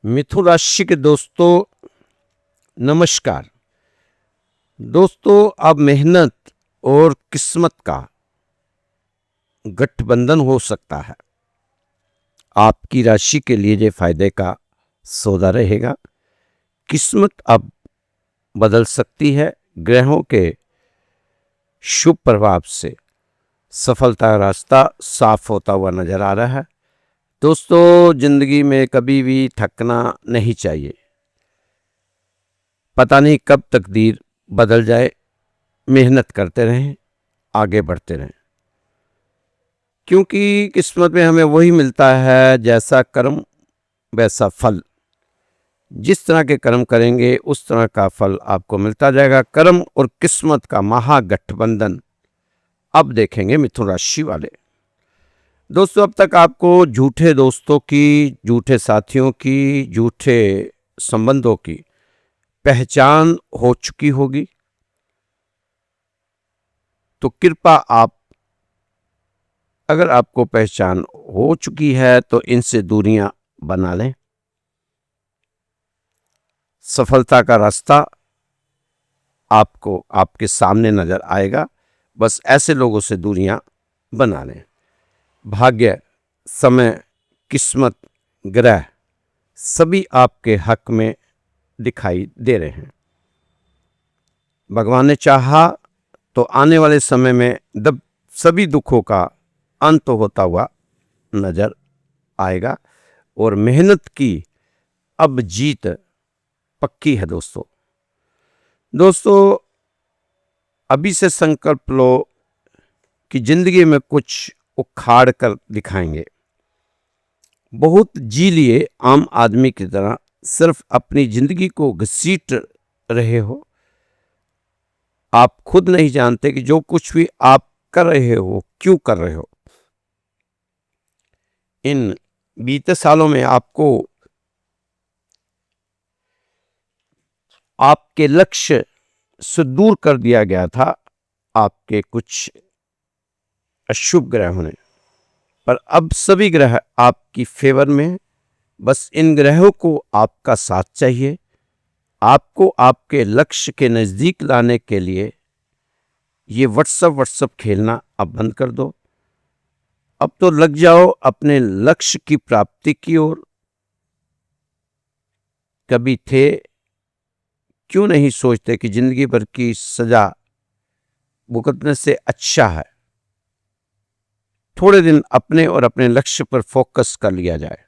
मिथुन राशि के दोस्तों नमस्कार। दोस्तों, अब मेहनत और किस्मत का गठबंधन हो सकता है। आपकी राशि के लिए ये फायदे का सौदा रहेगा। किस्मत अब बदल सकती है। ग्रहों के शुभ प्रभाव से सफलता का रास्ता साफ होता हुआ नजर आ रहा है। दोस्तों, जिंदगी में कभी भी थकना नहीं चाहिए। पता नहीं कब तकदीर बदल जाए। मेहनत करते रहें, आगे बढ़ते रहें, क्योंकि किस्मत में हमें वही मिलता है जैसा कर्म वैसा फल। जिस तरह के कर्म करेंगे उस तरह का फल आपको मिलता जाएगा। कर्म और किस्मत का महागठबंधन अब देखेंगे मिथुन राशि वाले। दोस्तों, अब तक आपको झूठे दोस्तों की, झूठे साथियों की, झूठे संबंधों की पहचान हो चुकी होगी। तो कृपा अगर आपको पहचान हो चुकी है तो इनसे दूरियां बना लें। सफलता का रास्ता आपको आपके सामने नजर आएगा। बस ऐसे लोगों से दूरियां बना लें। भाग्य, समय, किस्मत, ग्रह सभी आपके हक में दिखाई दे रहे हैं। भगवान ने चाहा तो आने वाले समय में सभी दुखों का अंत होता हुआ नजर आएगा और मेहनत की अब जीत पक्की है। दोस्तों, अभी से संकल्प लो कि जिंदगी में कुछ उखाड़ कर दिखाएंगे। बहुत जी लिए आम आदमी की तरह सिर्फ अपनी जिंदगी को घसीट रहे हो। आप खुद नहीं जानते कि जो कुछ भी आप कर रहे हो क्यों कर रहे हो। इन बीते सालों में आपको आपके लक्ष्य से दूर कर दिया गया था आपके कुछ अशुभ ग्रहों ने, पर अब सभी ग्रह आपकी फेवर में हैं। बस इन ग्रहों को आपका साथ चाहिए। आपको आपके लक्ष्य के नजदीक लाने के लिए ये व्हाट्सएप खेलना अब बंद कर दो। अब तो लग जाओ अपने लक्ष्य की प्राप्ति की ओर। कभी थे, क्यों नहीं सोचते कि जिंदगी भर की सजा भुगतने से अच्छा है थोड़े दिन अपने और अपने लक्ष्य पर फोकस कर लिया जाए।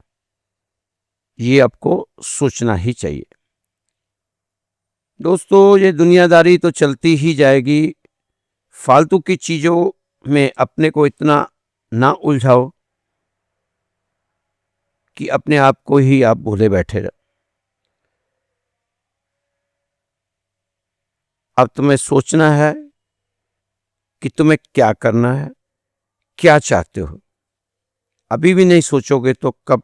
ये आपको सोचना ही चाहिए। दोस्तों, ये दुनियादारी तो चलती ही जाएगी। फालतू की चीजों में अपने को इतना ना उलझाओ कि अपने आप को ही आप भूले बैठे रहो। अब तुम्हें सोचना है कि तुम्हें क्या करना है, क्या चाहते हो। अभी भी नहीं सोचोगे तो कब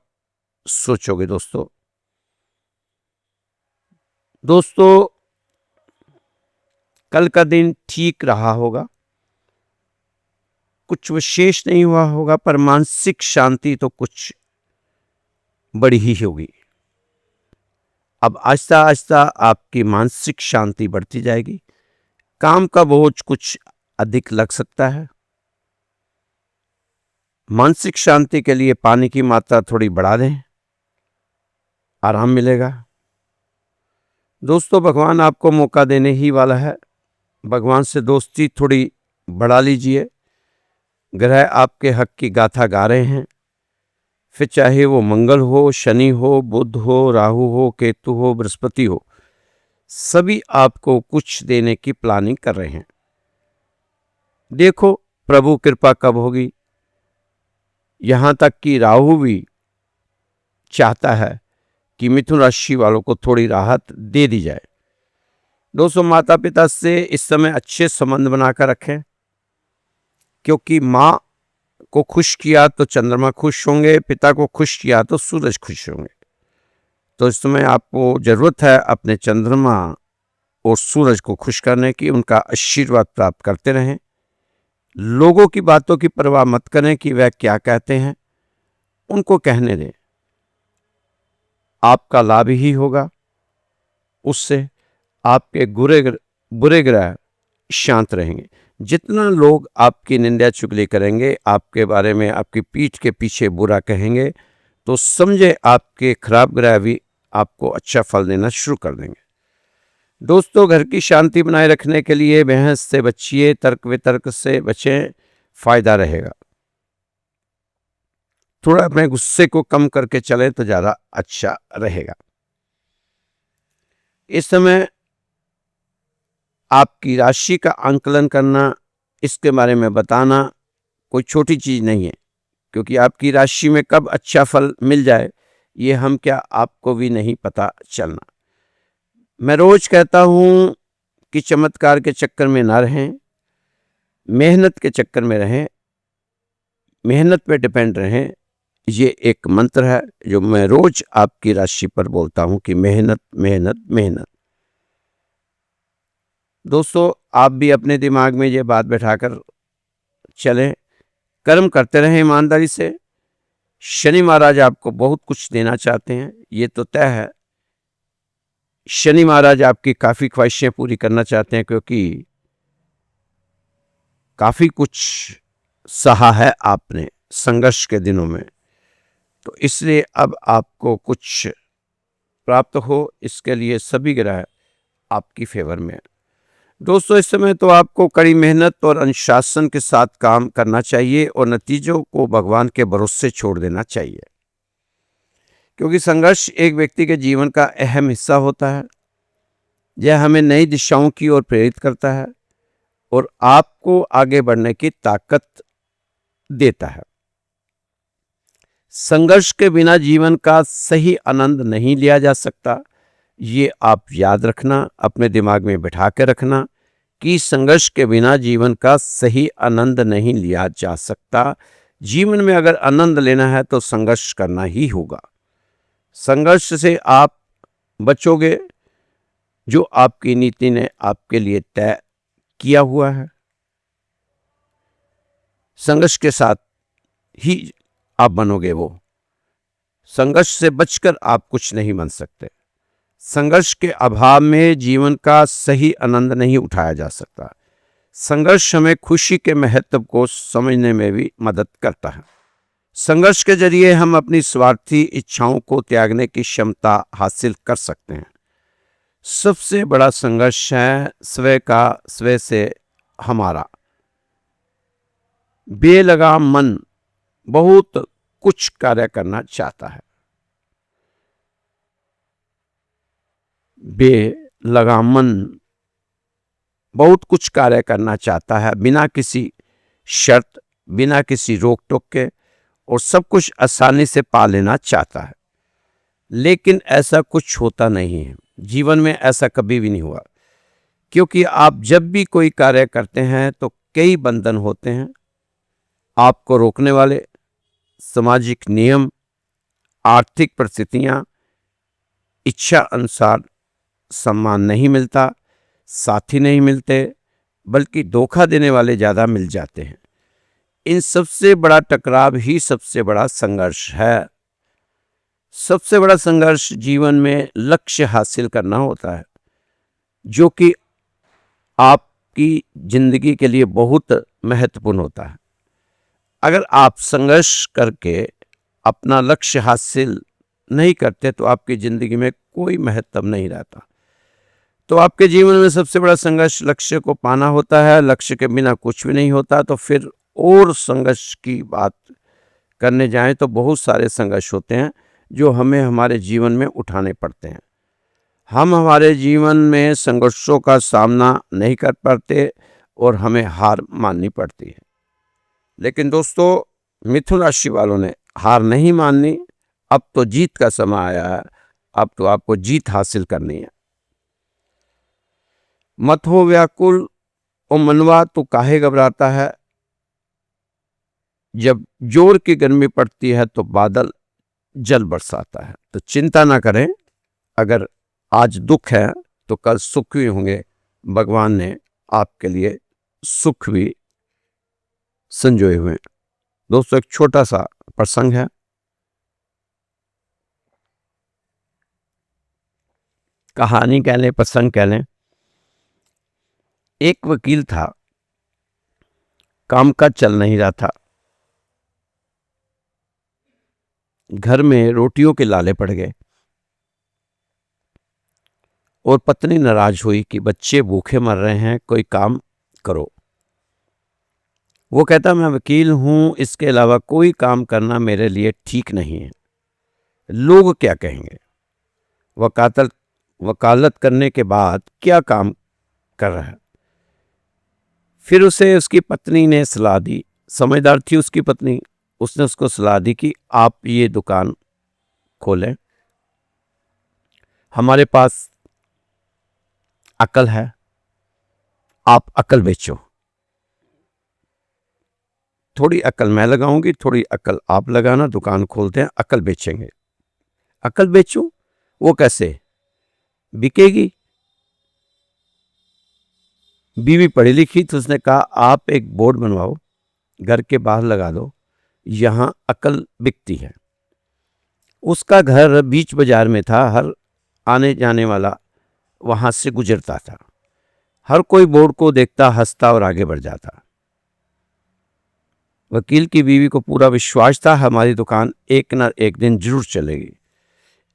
सोचोगे। दोस्तों, कल का दिन ठीक रहा होगा, कुछ विशेष नहीं हुआ होगा, पर मानसिक शांति तो कुछ बड़ी ही होगी। अब आहिस्ता आहिस्ता आपकी मानसिक शांति बढ़ती जाएगी। काम का बोझ कुछ अधिक लग सकता है। मानसिक शांति के लिए पानी की मात्रा थोड़ी बढ़ा दें, आराम मिलेगा। दोस्तों, भगवान आपको मौका देने ही वाला है। भगवान से दोस्ती थोड़ी बढ़ा लीजिए। ग्रह आपके हक की गाथा गा रहे हैं। फिर चाहे वो मंगल हो, शनि हो, बुध हो, राहु हो, केतु हो, बृहस्पति हो, सभी आपको कुछ देने की प्लानिंग कर रहे हैं। देखो प्रभु कृपा कब होगी। यहां तक कि राहु भी चाहता है कि मिथुन राशि वालों को थोड़ी राहत दे दी जाए। दोस्तों, माता पिता से इस समय अच्छे संबंध बनाकर रखें, क्योंकि माँ को खुश किया तो चंद्रमा खुश होंगे, पिता को खुश किया तो सूरज खुश होंगे। तो इस समय आपको जरूरत है अपने चंद्रमा और सूरज को खुश करने की। उनका आशीर्वाद प्राप्त करते रहें। लोगों की बातों की परवाह मत करें कि वह क्या कहते हैं, उनको कहने दें। आपका लाभ ही होगा। उससे आपके बुरे ग्रह शांत रहेंगे। जितना लोग आपकी निंदा चुगली करेंगे, आपके बारे में आपकी पीठ के पीछे बुरा कहेंगे, तो समझे आपके खराब ग्रह भी आपको अच्छा फल देना शुरू कर देंगे। दोस्तों, घर की शांति बनाए रखने के लिए बहस से बचिए, तर्क वितर्क से बचें, फायदा रहेगा। थोड़ा अपने गुस्से को कम करके चलें तो ज़्यादा अच्छा रहेगा। इस समय आपकी राशि का आंकलन करना, इसके बारे में बताना कोई छोटी चीज़ नहीं है, क्योंकि आपकी राशि में कब अच्छा फल मिल जाए ये हम क्या आपको भी नहीं पता चलना। मैं रोज कहता हूँ कि चमत्कार के चक्कर में ना रहें, मेहनत के चक्कर में रहें, मेहनत पे डिपेंड रहें। ये एक मंत्र है जो मैं रोज आपकी राशि पर बोलता हूँ कि मेहनत मेहनत मेहनत। दोस्तों, आप भी अपने दिमाग में ये बात बैठाकर चलें, कर्म करते रहें ईमानदारी से। शनि महाराज आपको बहुत कुछ देना चाहते हैं, ये तो तय है। शनि महाराज आपकी काफ़ी ख्वाहिशें पूरी करना चाहते हैं, क्योंकि काफ़ी कुछ सहा है आपने संघर्ष के दिनों में, तो इसलिए अब आपको कुछ प्राप्त हो, इसके लिए सभी ग्रह आपकी फेवर में है। दोस्तों, इस समय तो आपको कड़ी मेहनत और अनुशासन के साथ काम करना चाहिए और नतीजों को भगवान के भरोसे छोड़ देना चाहिए, क्योंकि संघर्ष एक व्यक्ति के जीवन का अहम हिस्सा होता है। यह हमें नई दिशाओं की ओर प्रेरित करता है और आपको आगे बढ़ने की ताकत देता है। संघर्ष के बिना जीवन का सही आनंद नहीं लिया जा सकता। ये आप याद रखना, अपने दिमाग में बिठा के रखना कि संघर्ष के बिना जीवन का सही आनंद नहीं लिया जा सकता। जीवन में अगर आनंद लेना है तो संघर्ष करना ही होगा। संघर्ष से आप बचोगे जो आपकी नीति ने आपके लिए तय किया हुआ है। संघर्ष के साथ ही आप बनोगे। वो संघर्ष से बचकर आप कुछ नहीं बन सकते। संघर्ष के अभाव में जीवन का सही आनंद नहीं उठाया जा सकता। संघर्ष हमें खुशी के महत्व को समझने में भी मदद करता है। संघर्ष के जरिए हम अपनी स्वार्थी इच्छाओं को त्यागने की क्षमता हासिल कर सकते हैं। सबसे बड़ा संघर्ष है स्वयं से हमारा। बेलगाम मन बहुत कुछ कार्य करना चाहता है। बेलगाम मन बहुत कुछ कार्य करना चाहता है, बिना किसी शर्त, बिना किसी रोक टोक के, और सब कुछ आसानी से पा लेना चाहता है। लेकिन ऐसा कुछ होता नहीं है, जीवन में ऐसा कभी भी नहीं हुआ, क्योंकि आप जब भी कोई कार्य करते हैं तो कई बंधन होते हैं आपको रोकने वाले। सामाजिक नियम, आर्थिक परिस्थितियां, इच्छा अनुसार सम्मान नहीं मिलता, साथी नहीं मिलते, बल्कि धोखा देने वाले ज़्यादा मिल जाते हैं। इन सबसे बड़ा टकराव ही सबसे बड़ा संघर्ष है। सबसे बड़ा संघर्ष जीवन में लक्ष्य हासिल करना होता है, जो कि आपकी जिंदगी के लिए बहुत महत्वपूर्ण होता है। अगर आप संघर्ष करके अपना लक्ष्य हासिल नहीं करते तो आपकी जिंदगी में कोई महत्व नहीं रहता। तो आपके जीवन में सबसे बड़ा संघर्ष लक्ष्य को पाना होता है। लक्ष्य के बिना कुछ भी नहीं होता। तो फिर और संघर्ष की बात करने जाएं तो बहुत सारे संघर्ष होते हैं जो हमें हमारे जीवन में उठाने पड़ते हैं। हम हमारे जीवन में संघर्षों का सामना नहीं कर पाते और हमें हार माननी पड़ती है। लेकिन दोस्तों, मिथुन राशि वालों ने हार नहीं माननी। अब तो जीत का समय आया है। अब तो आपको जीत हासिल करनी है। मत हो व्याकुल ओ मनवा तो काहे घबराता है। जब जोर की गर्मी पड़ती है तो बादल जल बरसाता है। तो चिंता ना करें। अगर आज दुख है तो कल सुख भी होंगे। भगवान ने आपके लिए सुख भी संजोए हुए। दोस्तों, एक छोटा सा प्रसंग है। कहानी कह लें, प्रसंग कह लें। एक वकील था, कामकाज चल नहीं रहा था, घर में रोटियों के लाले पड़ गए और पत्नी नाराज हुई कि बच्चे भूखे मर रहे हैं, कोई काम करो। वो कहता मैं वकील हूं, इसके अलावा कोई काम करना मेरे लिए ठीक नहीं है, लोग क्या कहेंगे। वकालत करने के बाद क्या काम कर रहा है। फिर उसे उसकी पत्नी ने सलाह दी, समझदार थी उसकी पत्नी, उसने उसको सलाह दी कि आप ये दुकान खोलें, हमारे पास अकल है, आप अकल बेचो, थोड़ी अकल मैं लगाऊंगी, थोड़ी अकल आप लगाना, दुकान खोलते हैं, अकल बेचेंगे। अकल बेचूं? वो कैसे बिकेगी? बीवी पढ़ी लिखी, तो उसने कहा आप एक बोर्ड बनवाओ, घर के बाहर लगा दो, यहां अकल बिकती है। उसका घर बीच बाजार में था, हर आने जाने वाला वहां से गुजरता था, हर कोई बोर्ड को देखता, हंसता और आगे बढ़ जाता। वकील की बीवी को पूरा विश्वास था हमारी दुकान एक न एक दिन जरूर चलेगी।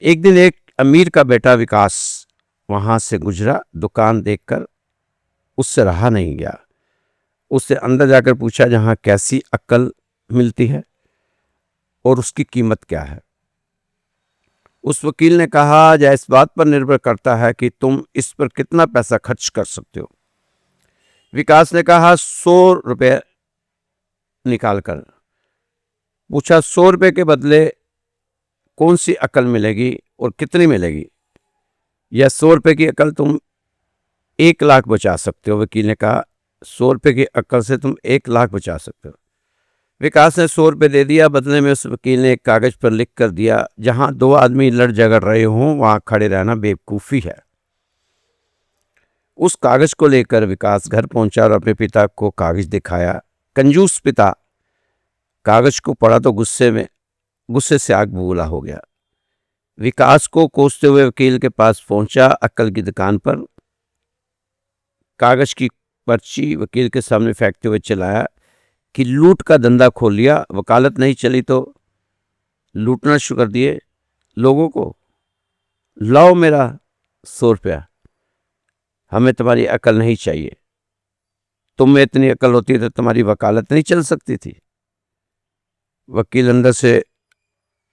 एक दिन एक अमीर का बेटा विकास वहां से गुजरा, दुकान देखकर उससे रहा नहीं गया। उससे अंदर जाकर पूछा जहां कैसी अक्ल मिलती है और उसकी कीमत क्या है। उस वकील ने कहा यह इस बात पर निर्भर करता है कि तुम इस पर कितना पैसा खर्च कर सकते हो। विकास ने कहा 100 रुपये निकाल कर। पूछा 100 रुपये के बदले कौन सी अकल मिलेगी और कितनी मिलेगी? यह 100 रुपये की अकल तुम 1 लाख बचा सकते हो। वकील ने कहा 100 रुपये की अकल से तुम 1 लाख बचा सकते हो। विकास ने 100 रुपये दे दिया। बदले में उस वकील ने एक कागज पर लिख कर दिया जहां 2 आदमी लड़ झगड़ रहे हों वहां खड़े रहना बेवकूफी है। उस कागज को लेकर विकास घर पहुंचा और अपने पिता को कागज दिखाया। कंजूस पिता कागज को पढ़ा तो गुस्से से आग बबूला हो गया। विकास को कोसते हुए वकील के पास पहुंचा, अक्ल की दुकान पर कागज की पर्ची वकील के सामने फेंकते हुए चिल्लाया कि लूट का धंधा खोल लिया, वकालत नहीं चली तो लूटना शुरू कर दिए लोगों को। लाओ मेरा 100 रुपया, हमें तुम्हारी अकल नहीं चाहिए। तुम में इतनी अकल होती तो तुम्हारी वकालत नहीं चल सकती थी। वकील अंदर से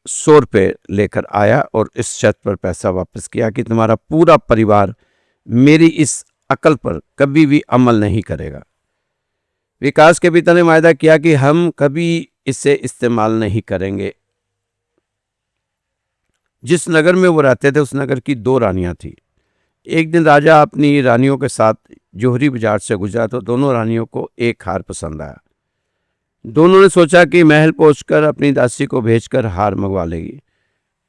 100 रुपये लेकर आया और इस शर्त पर पैसा वापस किया कि तुम्हारा पूरा परिवार मेरी इस अकल पर कभी भी अमल नहीं करेगा। विकास के पिता ने वायदा किया कि हम कभी इसे इस्तेमाल नहीं करेंगे। जिस नगर में वो रहते थे उस नगर की 2 रानियां थी। एक दिन राजा अपनी रानियों के साथ जोहरी बाजार से गुजरा तो दोनों रानियों को एक हार पसंद आया। दोनों ने सोचा कि महल पहुंचकर अपनी दासी को भेजकर हार मंगवा लेगी,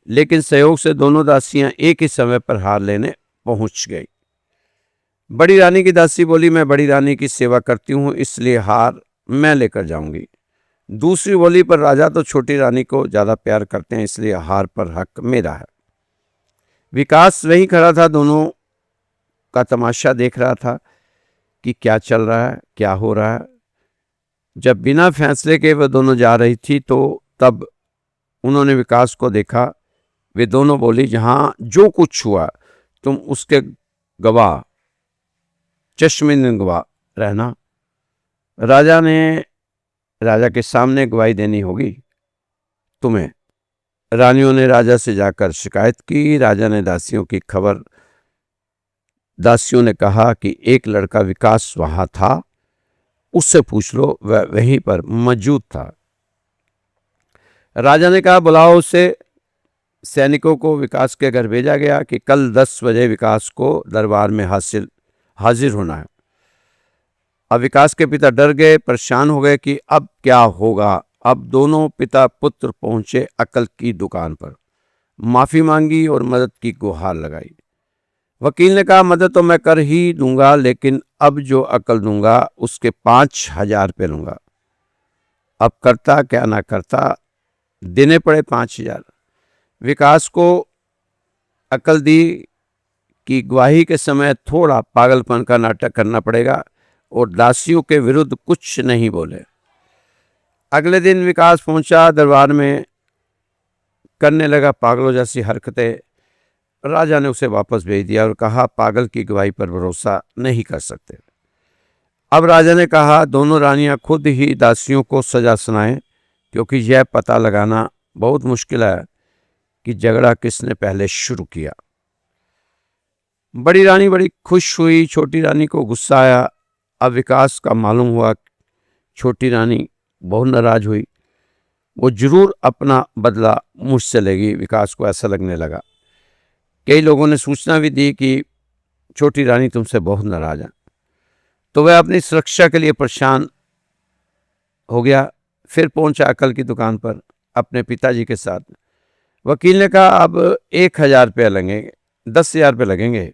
लेकिन संयोग से दोनों दासियां एक ही समय पर हार लेने पहुंच गई। बड़ी रानी की दासी बोली मैं बड़ी रानी की सेवा करती हूं इसलिए हार मैं लेकर जाऊंगी। दूसरी बोली पर राजा तो छोटी रानी को ज्यादा प्यार करते हैं इसलिए हार पर हक मेरा है। विकास वहीं खड़ा था, दोनों का तमाशा देख रहा था कि क्या चल रहा है, क्या हो रहा है। जब बिना फैसले के वह दोनों जा रही थी तो तब उन्होंने विकास को देखा। वे दोनों बोली जहां जो कुछ हुआ तुम उसके गवाह, चश्मे गवाह रहना। राजा के सामने गवाही देनी होगी तुम्हें। रानियों ने राजा से जाकर शिकायत की। राजा ने दासियों की खबर। दासियों ने कहा कि एक लड़का विकास वहां था, उससे पूछ लो, वह वहीं पर मौजूद था। राजा ने कहा बुलाओ उसे। सैनिकों को विकास के घर भेजा गया कि कल 10 बजे विकास को दरबार में हाजिर होना है। अब विकास के पिता डर गए, परेशान हो गए कि अब क्या होगा। अब दोनों पिता पुत्र पहुंचे अकल की दुकान पर, माफी मांगी और मदद की गुहार लगाई। वकील ने कहा मदद तो मैं कर ही दूंगा, लेकिन अब जो अकल दूंगा उसके 5,000 रुपये लूंगा। अब करता क्या ना करता, देने पड़े 5,000। विकास को अकल दी कि गवाही के समय थोड़ा पागलपन का नाटक करना पड़ेगा और दासियों के विरुद्ध कुछ नहीं बोले। अगले दिन विकास पहुंचा दरबार में, करने लगा पागलों जैसी हरकतें। राजा ने उसे वापस भेज दिया और कहा, पागल की गवाही पर भरोसा नहीं कर सकते। अब राजा ने कहा, दोनों रानियां खुद ही दासियों को सजा सुनाएं, क्योंकि यह पता लगाना बहुत मुश्किल है कि झगड़ा किसने पहले शुरू किया। बड़ी रानी बड़ी खुश हुई, छोटी रानी को गुस्सा आया। अब विकास का मालूम हुआ, छोटी रानी बहुत नाराज हुई। वो जरूर अपना बदला मुझसे लेगी, विकास को ऐसा लगने लगा। कई लोगों ने सूचना भी दी कि छोटी रानी तुमसे बहुत नाराज है। तो वह अपनी सुरक्षा के लिए परेशान हो गया। फिर पहुंचा अकल की दुकान पर अपने पिताजी के साथ। वकील ने कहा, अब 1,000 रुपये लगेंगे, 10,000 रुपये लगेंगे।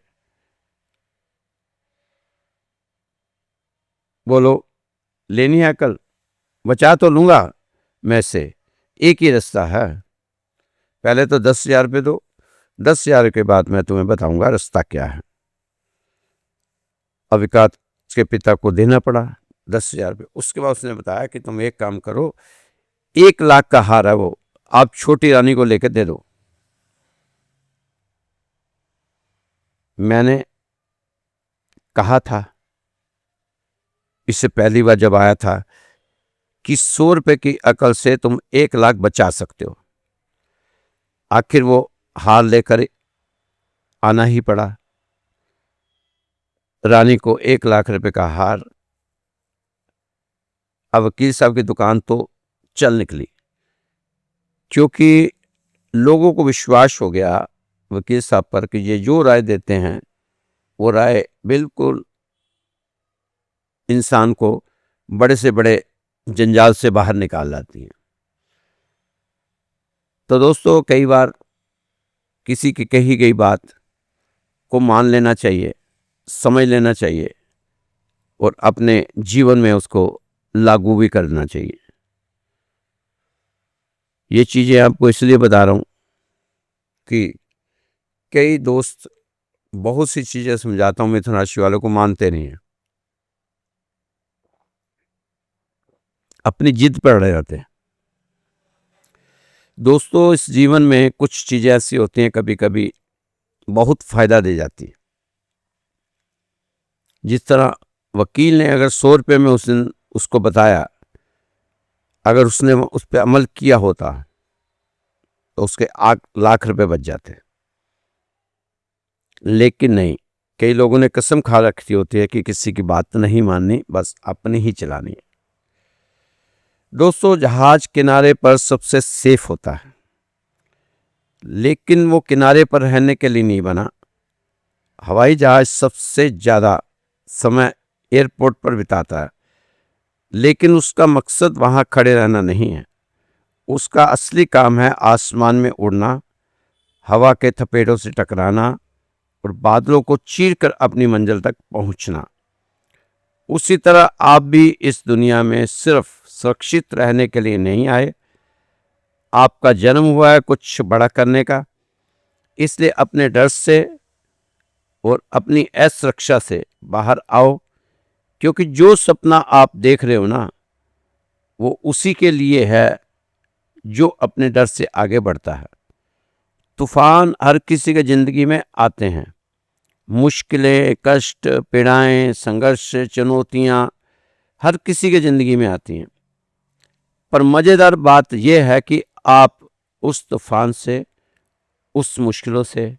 बोलो, लेनी है अकल? बचा तो लूंगा मैं से, एक ही रास्ता है। पहले तो 10,000 रुपये दो, 10,000 के बाद मैं तुम्हें बताऊंगा रास्ता क्या है। अब विकास के पिता को देना पड़ा 10,000 रुपये। उसके बाद उसने बताया कि तुम एक काम करो, 1,00,000 का हार है वो, आप छोटी रानी को लेकर दे दो। मैंने कहा था इससे पहली बार जब आया था कि 100 रुपये की अकल से तुम 1,00,000 बचा सकते हो। आखिर वो हार लेकर आना ही पड़ा। रानी को 1,00,000 रुपये का हार। अब वकील साहब की दुकान तो चल निकली, क्योंकि लोगों को विश्वास हो गया वकील साहब पर कि ये जो राय देते हैं वो राय बिल्कुल इंसान को बड़े से बड़े जंजाल से बाहर निकाल लाती हैं। तो दोस्तों, कई बार किसी की कही गई बात को मान लेना चाहिए, समझ लेना चाहिए और अपने जीवन में उसको लागू भी करना चाहिए। ये चीज़ें आपको इसलिए बता रहा हूँ कि कई दोस्त बहुत सी चीज़ें समझाता हूँ मिथुन राशि वालों को, मानते नहीं हैं, अपनी जिद पर अड़े रहते हैं। दोस्तों, इस जीवन में कुछ चीज़ें ऐसी होती हैं कभी कभी बहुत फायदा दे जाती है। जिस तरह वकील ने अगर 100 रुपये में उस दिन उसको बताया, अगर उसने उस पर अमल किया होता तो उसके 1,00,000 रुपये बच जाते। लेकिन नहीं, कई लोगों ने कसम खा रखी होती है कि किसी की बात नहीं माननी, बस अपनी ही चलानी है। दोस्तों, जहाज किनारे पर सबसे सेफ होता है, लेकिन वो किनारे पर रहने के लिए नहीं बना। हवाई जहाज सबसे ज़्यादा समय एयरपोर्ट पर बिताता है, लेकिन उसका मकसद वहाँ खड़े रहना नहीं है। उसका असली काम है आसमान में उड़ना, हवा के थपेड़ों से टकराना और बादलों को चीरकर अपनी मंजिल तक पहुँचना। उसी तरह आप भी इस दुनिया में सिर्फ सुरक्षित रहने के लिए नहीं आए। आपका जन्म हुआ है कुछ बड़ा करने का, इसलिए अपने डर से और अपनी असुरक्षा से बाहर आओ, क्योंकि जो सपना आप देख रहे हो ना, वो उसी के लिए है जो अपने डर से आगे बढ़ता है। तूफान हर किसी के ज़िंदगी में आते हैं, मुश्किलें, कष्ट, पीड़ाएं, संघर्ष, चुनौतियां हर किसी के ज़िंदगी में आती हैं। पर मज़ेदार बात यह है कि आप उस तूफान से, उस मुश्किलों से,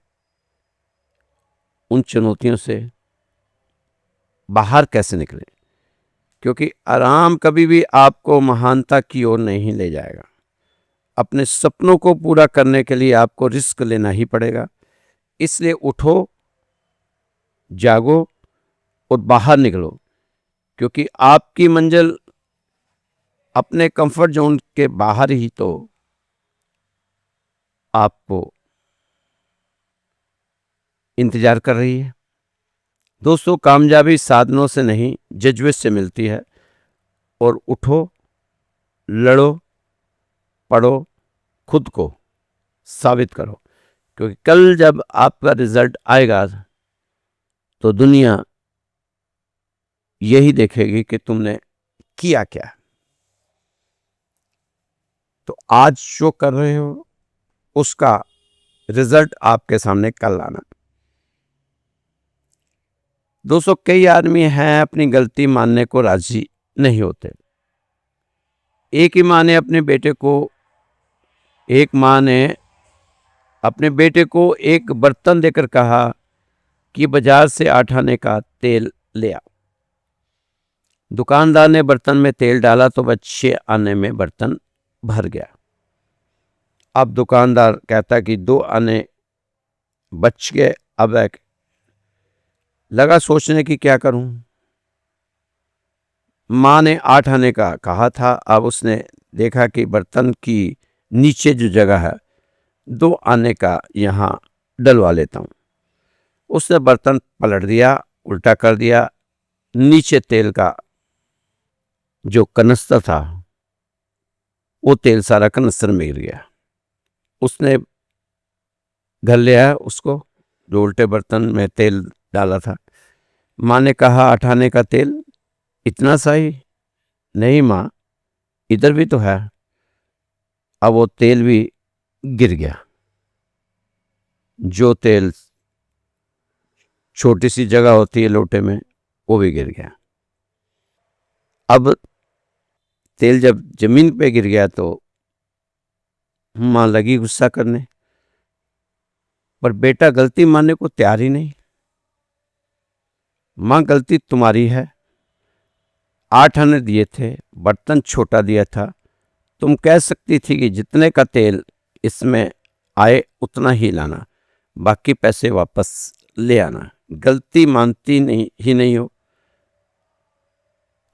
उन चुनौतियों से बाहर कैसे निकलें, क्योंकि आराम कभी भी आपको महानता की ओर नहीं ले जाएगा। अपने सपनों को पूरा करने के लिए आपको रिस्क लेना ही पड़ेगा। इसलिए उठो, जागो और बाहर निकलो, क्योंकि आपकी मंजिल अपने कंफर्ट जोन के बाहर ही तो आपको इंतजार कर रही है। दोस्तों, कामयाबी साधनों से नहीं, जज्बे से मिलती है। और उठो, लड़ो, पढ़ो, खुद को साबित करो, क्योंकि कल जब आपका रिजल्ट आएगा तो दुनिया यही देखेगी कि तुमने किया क्या। तो आज जो कर रहे हो उसका रिजल्ट आपके सामने कल आना। दोस्तों, कई आदमी हैं अपनी गलती मानने को राजी नहीं होते। एक माँ ने अपने बेटे को एक बर्तन देकर कहा कि बाजार से 8 आने का तेल ले आ। दुकानदार ने बर्तन में तेल डाला तो वह 6 आने में बर्तन भर गया। अब दुकानदार कहता कि 2 आने बच गए। अब लगा सोचने की क्या करूं। माँ ने 8 आने का कहा था। अब उसने देखा कि बर्तन की नीचे जो जगह है 2 आने का यहाँ डलवा लेता हूं। उसने बर्तन पलट दिया, उल्टा कर दिया। नीचे तेल का जो कनस्तर था वो तेल सारा कनस्तर में गिर गया। उसने घर ले आया उसको, जो उल्टे बर्तन में तेल डाला था। माँ ने कहा 8 आने का तेल इतना सा ही? नहीं माँ, इधर भी तो है। अब वो तेल भी गिर गया। जो तेल छोटी सी जगह होती है लोटे में वो भी गिर गया। अब तेल जब जमीन पे गिर गया तो माँ लगी गुस्सा करने, पर बेटा गलती मानने को तैयार ही नहीं। माँ, गलती तुम्हारी है। 8 आने दिए थे, बर्तन छोटा दिया था। तुम कह सकती थी कि जितने का तेल इसमें आए उतना ही लाना, बाकी पैसे वापस ले आना। गलती मानती नहीं हो।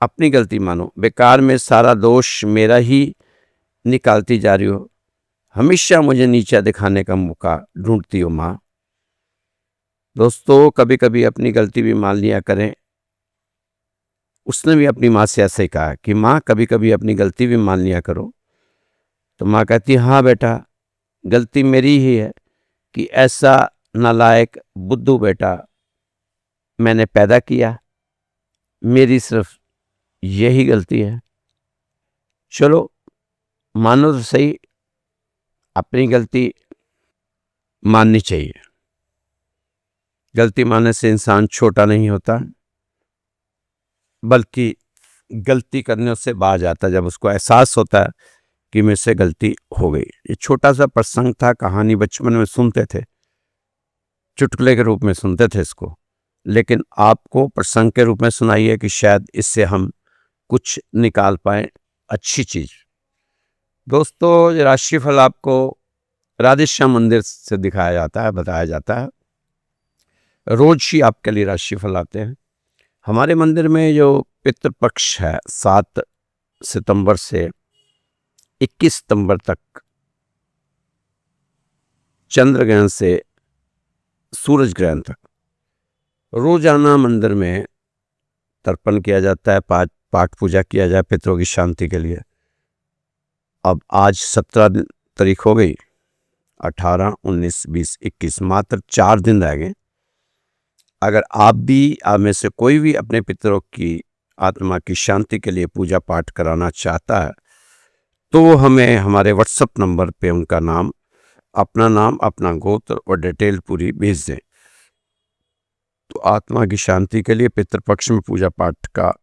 अपनी गलती मानो। बेकार में सारा दोष मेरा ही निकालती जा रही हो। हमेशा मुझे नीचा दिखाने का मौका ढूंढती हो माँ। दोस्तों, कभी कभी अपनी गलती भी मान लिया करें। उसने भी अपनी माँ से ऐसे ही कहा कि माँ, कभी कभी अपनी गलती भी मान लिया करो। तो माँ कहती, हाँ बेटा, गलती मेरी ही है कि ऐसा नालायक बुद्धू बेटा मैंने पैदा किया। मेरी सिर्फ यही गलती है। चलो, मानो तो सही, अपनी गलती माननी चाहिए। गलती मानने से इंसान छोटा नहीं होता, बल्कि गलती करने से बाज आता जब उसको एहसास होता है कि मेरे से गलती हो गई। ये छोटा सा प्रसंग था, कहानी बचपन में सुनते थे, चुटकुले के रूप में सुनते थे इसको, लेकिन आपको प्रसंग के रूप में सुनाइए कि शायद इससे हम कुछ निकाल पाए अच्छी चीज। दोस्तों, ये राशिफल आपको राधेश्याम मंदिर से दिखाया जाता है, बताया जाता है। रोज ही आपके लिए राशिफल आते हैं। हमारे मंदिर में जो पितृपक्ष है 7 सितंबर से 21 सितंबर तक, चंद्र ग्रहण से सूरज ग्रहण तक, रोजाना मंदिर में तर्पण किया जाता है, पाठ पूजा किया जाए पितरों की शांति के लिए। अब आज 17 तारीख हो गई, 18, 19, 20, 21, मात्र 4 दिन रह गए। अगर आप में से कोई भी अपने पितरों की आत्मा की शांति के लिए पूजा पाठ कराना चाहता है तो हमें हमारे व्हाट्सएप नंबर पे उनका नाम, अपना गोत्र और डिटेल पूरी भेज दें। तो आत्मा की शांति के लिए पितृपक्ष में पूजा पाठ का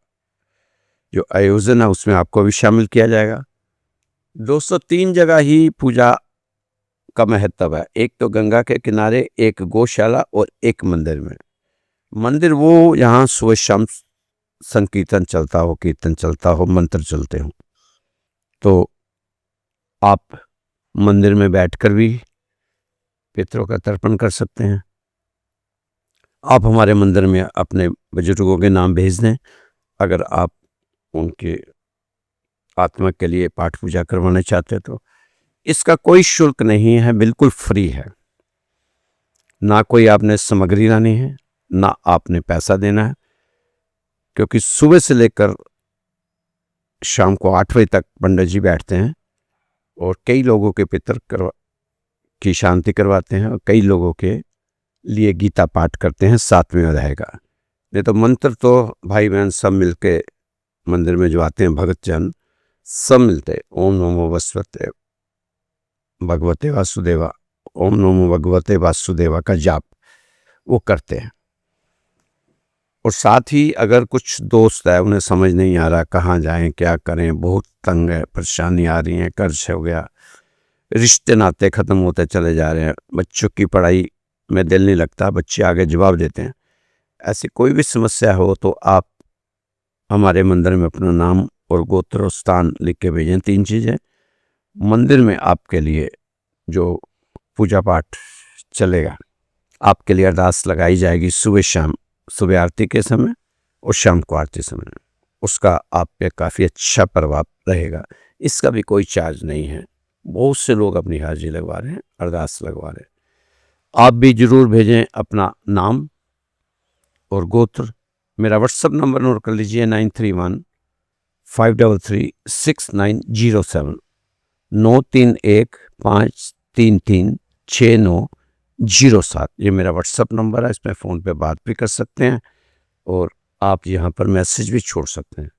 जो आयोजन है उसमें आपको भी शामिल किया जाएगा। दोस्तों, 3 जगह ही पूजा का महत्व है। एक तो गंगा के किनारे, एक गौशाला और एक मंदिर में। मंदिर वो यहाँ सुबह शाम संकीर्तन चलता हो, कीर्तन चलता हो, मंत्र चलते हो। तो आप मंदिर में बैठकर भी पितरों का तर्पण कर सकते हैं। आप हमारे मंदिर में अपने बुजुर्गों के नाम भेज दें। अगर आप उनके आत्मा के लिए पाठ पूजा करवाना चाहते तो इसका कोई शुल्क नहीं है, बिल्कुल फ्री है। ना कोई आपने सामग्री लानी है, ना आपने पैसा देना है, क्योंकि सुबह से लेकर शाम को 8 बजे तक पंडित जी बैठते हैं और कई लोगों के पितर की शांति करवाते हैं और कई लोगों के लिए गीता पाठ करते हैं, साथ में रहेगा। नहीं तो मंत्र तो भाई बहन सब मिलके मंदिर में जो आते हैं भगत जन सब मिलते ओम नमो वस्वते भगवते वासुदेवा, ओम नमो भगवते वासुदेवा का जाप वो करते हैं। और साथ ही अगर कुछ दोस्त है उन्हें समझ नहीं आ रहा कहाँ जाएं क्या करें, बहुत तंग है, परेशानी आ रही है, कर्ज हो गया, रिश्ते नाते ख़त्म होते चले जा रहे हैं, बच्चों की पढ़ाई में दिल नहीं लगता, बच्चे आगे जवाब देते हैं, ऐसी कोई भी समस्या हो तो आप हमारे मंदिर में अपना नाम और गोत्र और स्थान लिख के भेजें। 3 चीज़ें मंदिर में आपके लिए जो पूजा पाठ चलेगा, आपके लिए अरदास लगाई जाएगी सुबह शाम, सुबह आरती के समय और शाम को आरती समय, उसका आप पे काफ़ी अच्छा प्रभाव रहेगा। इसका भी कोई चार्ज नहीं है, बहुत से लोग अपनी हाजिरी लगवा रहे हैं, अरदास लगवा रहे हैं। आप भी ज़रूर भेजें अपना नाम और गोत्र। मेरा व्हाट्सअप नंबर नोट कर लीजिए 9315336907 9315336907। ये मेरा व्हाट्सअप नंबर है, इसमें फ़ोन पे बात भी कर सकते हैं और आप यहाँ पर मैसेज भी छोड़ सकते हैं।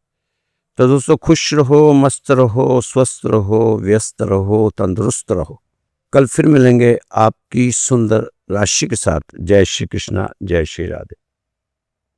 तो दोस्तों खुश रहो, मस्त रहो, स्वस्थ रहो, व्यस्त रहो, तंदुरुस्त रहो। कल फिर मिलेंगे आपकी सुंदर राशि के साथ। जय श्री कृष्णा, जय श्री राधे।